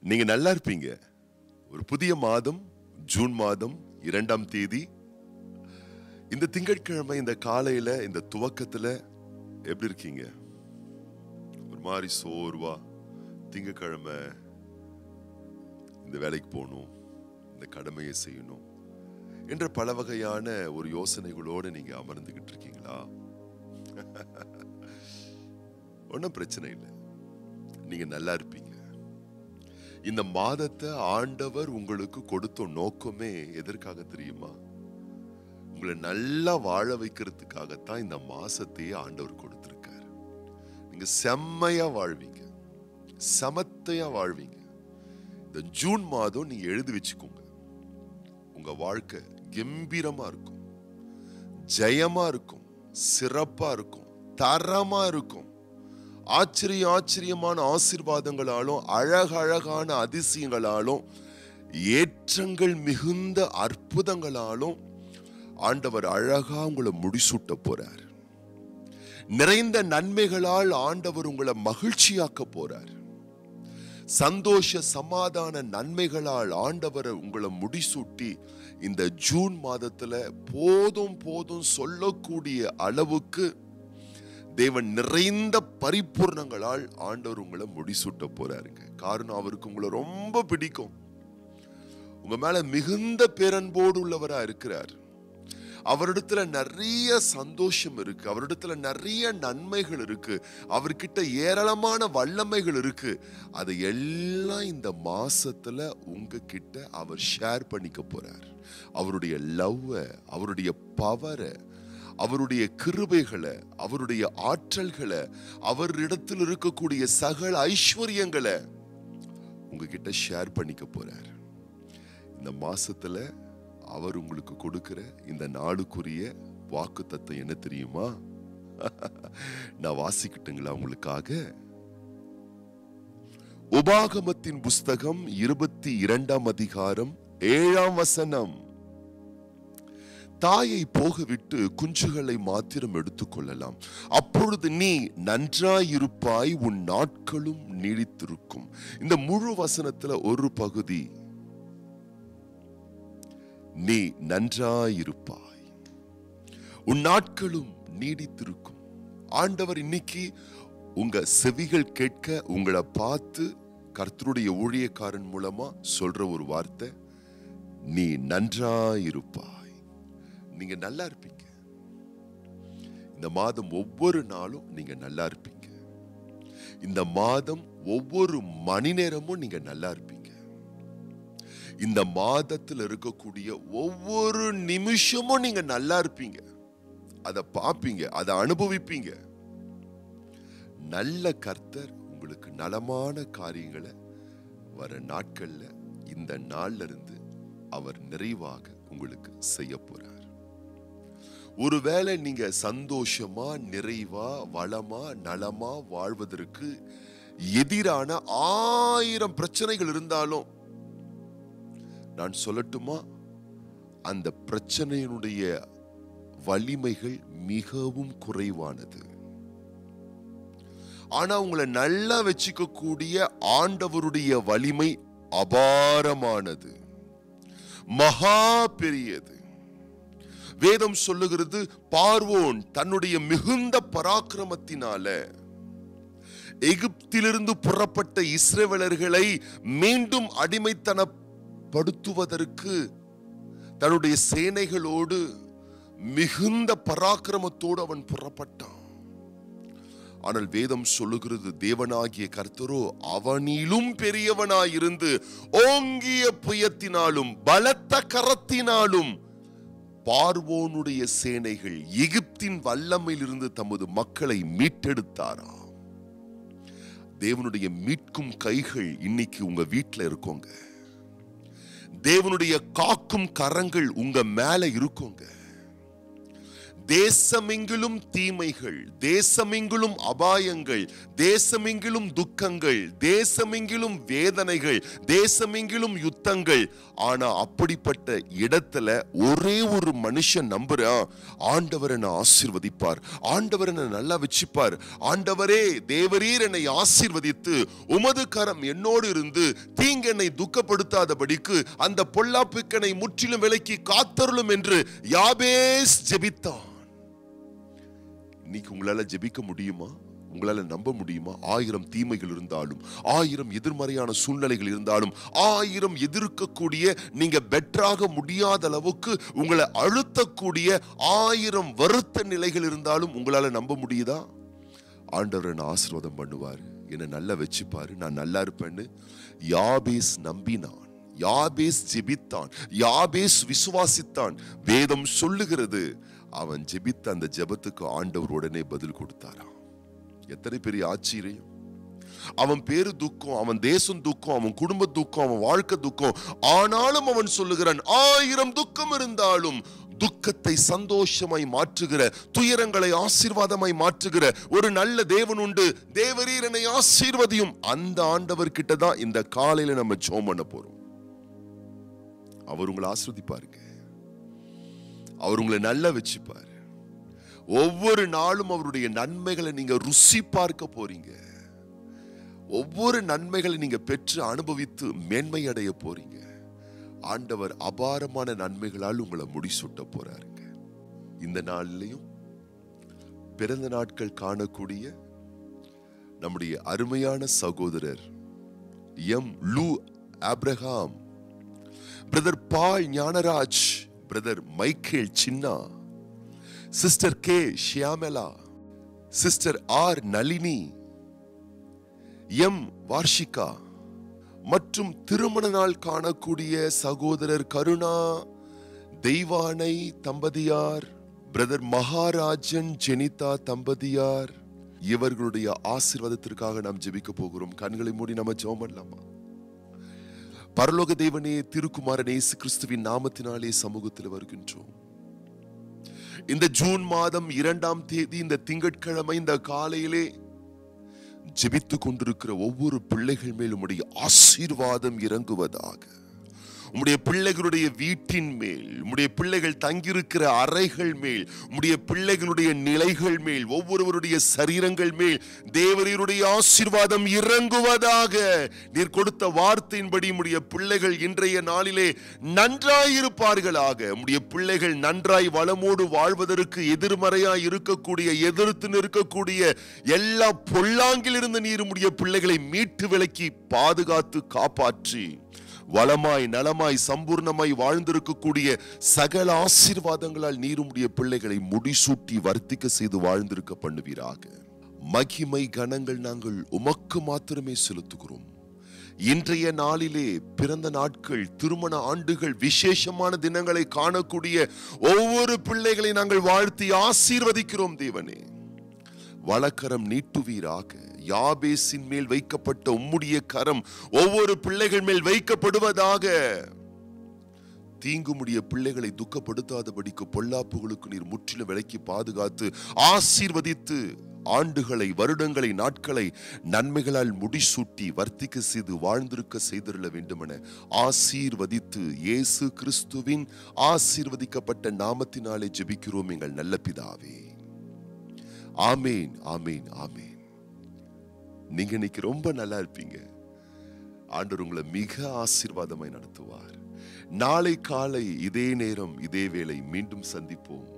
நீங்க நல்லா இருப்பீங்க. ஒரு புதிய மாதம், ஜூன் மாதம் 2ஆம் தேதி. இந்த திங்கட்கிழமை இந்த காலையில இந்த துவக்கத்துல எப்படி இருக்கீங்க? ஒரு மாதிரி சோர்வா, திங்கட்கிழமை இந்த வேலைக்கு போகணும், இந்த கடமையை செய்யணும் என்ற பல வகையான ஒரு யோசனைகளோடு நீங்க அமர்ந்துகிட்டு இருக்கீங்களா? ஒன்றும் பிரச்சனை இல்லை, நீங்க நல்லா இருப்பீங்க. இந்த மாதத்தை ஆண்டவர் உங்களுக்கு கொடுத்த நோக்கமே எதற்காக தெரியுமா? உங்களை நல்லா வாழ வைக்கிறதுக்காகத்தான் இந்த மாசத்தையே ஆண்டவர் கொடுத்திருக்காரு. நீங்க செம்மையா வாழ்வீங்க, சமத்தையா வாழ்வீங்க. இந்த ஜூன் மாதம் நீங்க எழுதி வச்சுக்கோங்க, உங்க வாழ்க்கை கம்பீரமா இருக்கும், ஜெயமா இருக்கும், சிறப்பா இருக்கும், தரமா இருக்கும். ஆச்சரியமான ஆசீர்வாதங்களாலும் அழகழகான அதிசயங்களாலும் ஏற்றங்கள் மிகுந்த அற்புதங்களாலும் ஆண்டவர் அழகா உங்களை முடிசூட்ட போறார். நிறைந்த நன்மைகளால் ஆண்டவர் உங்களை மகிழ்ச்சியாக்க போறார். சந்தோஷ சமாதான நன்மைகளால் ஆண்டவர் உங்களை முடிசூட்டி இந்த ஜூன் மாதத்துல போதும் சொல்லக்கூடிய அளவுக்கு தேவன் நிறைந்த பரிபூர்ணங்களால் ஆண்டவர் உங்களை முடிசூட்ட போறாருங்க. காரணம், அவருக்கு உங்களை ரொம்ப பிடிக்கும். உங்க மேல மிகுந்த பேரன்போடு உள்ளவரா இருக்கிறார். அவரிடத்துல நிறைய சந்தோஷம் இருக்கு, அவரிடத்துல நிறைய நன்மைகள் இருக்கு, அவர்கிட்ட ஏராளமான வல்லமைகள் இருக்கு. அதை எல்லாம் இந்த மாசத்துல உங்ககிட்ட அவர் ஷேர் பண்ணிக்க போறார். அவருடைய லவ்வை, அவருடைய பவரை, அவருடைய கிருபைகளை, அவருடைய ஆற்றல்களை, அவரிடத்தில் இருக்கக்கூடிய சகல ஐஸ்வர்யங்களை உங்ககிட்ட ஷேர் பண்ணிக்க போறார். இந்த மாசத்துல அவர் உங்களுக்கு கொடுக்கிற இந்த நாளுக்குரிய வாக்குத்தத்தம் என்ன தெரியுமா? நான் வாசிக்கட்டுங்களா உங்களுக்காக? உபாகமத்தின் புஸ்தகம் 22ஆம் அதிகாரம் 7ஆம் வசனம். தாயை போகவிட்டு குஞ்சுகளை மாத்திரம் எடுத்துக்கொள்ளலாம், அப்பொழுது நீ நன்றாயிருப்பாய், உன் நாட்களும் நீடித்திருக்கும். இந்த முழு வசனத்துல ஒரு பகுதி, நீ நன்றாயிருப்பாய், உன் நாட்களும் நீடித்திருக்கும். ஆண்டவர் இன்னைக்கு உங்க செவிகள் கேட்க உங்களை பார்த்து கர்த்தருடைய ஊழியக்காரன் மூலமா சொல்ற ஒரு வார்த்தை, நீ நன்றாயிருப்பாய். நீங்க நல்லா இருப்பீங்க. இந்த மாதம் ஒவ்வொரு நாளும் நீங்க நல்லா இருப்பீங்க. இந்த மாதம் ஒவ்வொரு மணி நேரமும் நீங்க நல்லா இருப்பீங்க. இந்த மாதத்தில் இருக்கக்கூடிய ஒவ்வொரு நிமிஷமும் நீங்க நல்லா இருப்பீங்க. அதை பார்ப்பீங்க, அதை அனுபவிப்பீங்க. நல்ல கர்த்தர் உங்களுக்கு நலமான காரியங்களை வர நாட்கள்ல இந்த நாள்ல இருந்து அவர் நிறைவாக உங்களுக்கு செய்ய போறார். ஒருவேளை நீங்க சந்தோஷமா, நிறைவா, வளமா, நலமா வாழ்வதற்கு எதிரான 1000 பிரச்சனைகள் இருந்தாலும் நான் சொல்லட்டுமா, அந்த பிரச்சனையினுடைய வலிமைகள் மிகவும் குறைவானது. ஆனா உங்களை நல்லா வச்சுக்க கூடிய ஆண்டவருடைய வலிமை அபாரமானது, மகா பெரியது. வேதம் சொல்லுகிறது, பார்வோன் தன்னுடைய மிகுந்த பராக்கிரமத்தினால எகிப்திலிருந்து புறப்பட்ட இஸ்ரவேலர்களை மீண்டும் அடிமைத்தனப்படுத்துவதற்கு தன்னுடைய சேனைகளோடு மிகுந்த பராக்கிரமத்தோடு அவன் புறப்பட்டான். ஆனால் வேதம் சொல்லுகிறது, தேவனாகிய கர்த்தரோ அவனிலும் பெரியவனாயிருந்து ஓங்கிய புயத்தினாலும் பலத்த கரத்தினாலும் பார்வோனுடைய சேனைகள் எகிப்தின் வல்லமையிலிருந்து தமது மக்களை மீட்டெடுத்தாராம். தேவனுடைய மீட்கும் கைகள் இன்னைக்கு உங்க வீட்டுல இருக்குங்க. தேவனுடைய காக்கும் கரங்கள் உங்க மேல இருக்குங்க. தேசமெங்கிலும் தீமைகள், தேசமெங்கிலும் அபாயங்கள், தேசமெங்கிலும் துக்கங்கள், தேசமெங்கிலும் வேதனைகள், தேசமெங்கிலும் யுத்தங்கள். ஆனா அப்படிப்பட்ட இடத்துல ஒரே ஒரு மனுஷன் நம்புறான், ஆண்டவர் என்னை ஆசீர்வதிப்பார், ஆண்டவர் என்னை நல்லா வச்சுப்பார், ஆண்டவரே தேவரீர் என்னை ஆசீர்வதித்து உமது கரம் என்னோடு இருந்து தீங்கு என்னை துக்கப்படுத்தாதபடிக்கு அந்த பொல்லாப்புக்கனை முற்றிலும் விலக்கி காத்தருளும் என்று யாபேஸ் ஜெபித்தான். இன்னைக்கு உங்களால ஜெபிக்க முடியுமா? உங்களால நம்ப முடியுமா? 1000 தீமைகள் இருந்தாலும், 1000 எதிர்மறையான சூழ்நிலைகள் இருந்தாலும், 1000 எதிர்க்கக்கூடிய, நீங்க பெட்டராக முடியாத அளவுக்கு உங்களை அழுத்தக்கூடிய 1000 வருத்த நிலைகள் இருந்தாலும் உங்களால நம்ப முடியுதா? ஆண்டவர் என்ன ஆசீர்வாதம் பண்ணுவாரு, என்னை நல்லா வச்சுப்பாரு, நான் நல்லா இருப்பேன்னு யாபேஸ் நம்பினான், யாபேஸ் ஜெபித்தான், யாபேஸ் விசுவாசித்தான். வேதம் சொல்லுகிறது, அவன் ஜெபித்த அந்த ஜெபத்துக்கு ஆண்டவர் உடனே பதில் கொடுத்தாராம். எத்தனை பெரிய ஆச்சரியம்! அவன் பேரு துக்கம், அவன் தேசம் துக்கம், அவன் குடும்ப துக்கம், அவன் வாழ்க்கை துக்கம். ஆனாலும் அவன் சொல்லுகிறான், 1000 துக்கம் இருந்தாலும் துக்கத்தை சந்தோஷமாய் மாற்றுகிற, துயரங்களை ஆசீர்வாதமாய் மாற்றுகிற ஒரு நல்ல தேவன் உண்டு, தேவரீர் என்னை ஆசீர்வதியும். அந்த ஆண்டவர் கிட்டதான் இந்த காலையில நம்ம ஜெபம் பண்ண போறோம். அவர் உங்களை ஆசீர்வதிப்பாருங்க, அவர் உங்களை நல்லா வச்சுப்பாரு. ஒவ்வொரு நாளும் அவருடைய நன்மைகளை நீங்க ருசி பார்க்க போறீங்க. ஒவ்வொரு நன்மைகளை நீங்க பெற்று அனுபவித்து மேன்மை அடைய போறீங்க. ஆண்டவர் அபாரமான நன்மைகளால் உங்களை முடிசூட்ட போறாருங்க. இந்த நாளிலையும் பிறந்த நாட்கள் காணக்கூடிய நம்முடைய அருமையான சகோதரர் எம் லூ Abraham, brother Paul Gnanaraj, brother Michael Chinna, sister K Shyamala, sister R Nalini, M Varshika மற்றும் திருமண நாள் காணக்கூடிய சகோதரர் கருணா, தெய்வானை தம்பதியார், பிரதர் மகாராஜன் ஜெனிதா தம்பதியார், இவர்களுடைய ஆசீர்வாதத்திற்காக நாம் ஜெபிக்க போகிறோம். கண்களை மூடி நம்ம ஜெபம் பண்ணலாமா? பரலோக தேவனே, திருக்குமாரன் இயேசு கிறிஸ்துவின் நாமத்தினாலே சமூகத்தில் வருகின்றோம். இந்த ஜூன் மாதம் 2ஆம் தேதி இந்த திங்கட்கிழமை இந்த காலையிலே ஜெபித்துக் கொண்டிருக்கிற ஒவ்வொரு பிள்ளைகள் மேல் உம்முடைய ஆசீர்வாதம் இறங்குவதாக. உம்முடைய பிள்ளைகளுடைய வீட்டின் மேல், உம்முடைய பிள்ளைகள் தங்கியிருக்கிற அறைகள் மேல், உம்முடைய பிள்ளைகளுடைய நிலைகள் மேல், ஒவ்வொருவருடைய சரீரங்கள் மேல் தேவரீருடைய ஆசீர்வாதம் இறங்குவதாக. நீர் கொடுத்த வார்த்தையின்படி உம்முடைய பிள்ளைகள் இன்றைய நாளிலே நன்றாயிருப்பார்களாக. உம்முடைய பிள்ளைகள் நன்றாய் வளமோடு வாழ்வதற்கு எதிர்மறையாய் இருக்கக்கூடிய, எதிர்த்து நிற்கக்கூடிய எல்லா பொல்லாங்கிலிருந்து நீர் உம்முடைய பிள்ளைகளை மீட்டு விலக்கி பாதுகாத்து காப்பாற்றி வளமாய் நலமாய் சம்பூர்ணமாய் வாழ்ந்திருக்கக்கூடிய சகல ஆசீர்வாதங்களால் நீர் உம்முடைய பிள்ளைகளை முடிசூட்டி வர்த்திக்க செய்து வாழ்ந்திருக்க பண்ணுவீராக. மகிமை கனங்கள் நாங்கள் உமக்கு மாத்திரமே செலுத்துகிறோம். இன்றைய நாளிலே பிறந்த நாட்கள், திருமண ஆண்டுகள், விசேஷமான தினங்களை காணக்கூடிய ஒவ்வொரு பிள்ளைகளை நாங்கள் வாழ்த்தி ஆசீர்வதிக்கிறோம். தேவனே, வலக்கரம் நீட்டுவீராக. யாபேசின் மேல் வைக்கப்பட்ட உம்முடைய கரம் ஒவ்வொரு பிள்ளைகள் மேல் வைக்கப்படுவதாக. தீங்குமுடைய பிள்ளைகளை துக்கப்படுத்தாதபடிக்கு பொல்லாப்புகளுக்கு நீர் முற்றிலும் விலக்கி பாதுகாத்து ஆசீர்வதித்து ஆண்டுகளை, வருடங்களை, நாட்களை நன்மைகளால் முடிசூட்டி வர்த்திக்க செய்து வாழ்ந்திருக்க செய்திருள வேண்டுமென ஆசீர்வதித்து இயேசு கிறிஸ்துவின் ஆசீர்வதிக்கப்பட்ட நாமத்தினாலே ஜெபிக்கிறோம் எங்கள் நல்ல பிதாவே. ஆமேன், ஆமேன், ஆமேன். நீங்க இன்னைக்கு ரொம்ப நல்லா இருப்பீங்க. ஆண்டவர் உங்களை மிக ஆசீர்வாதமாய் நடத்துவார். நாளை காலை இதே நேரம் இதே வேளை மீண்டும் சந்திப்போம்.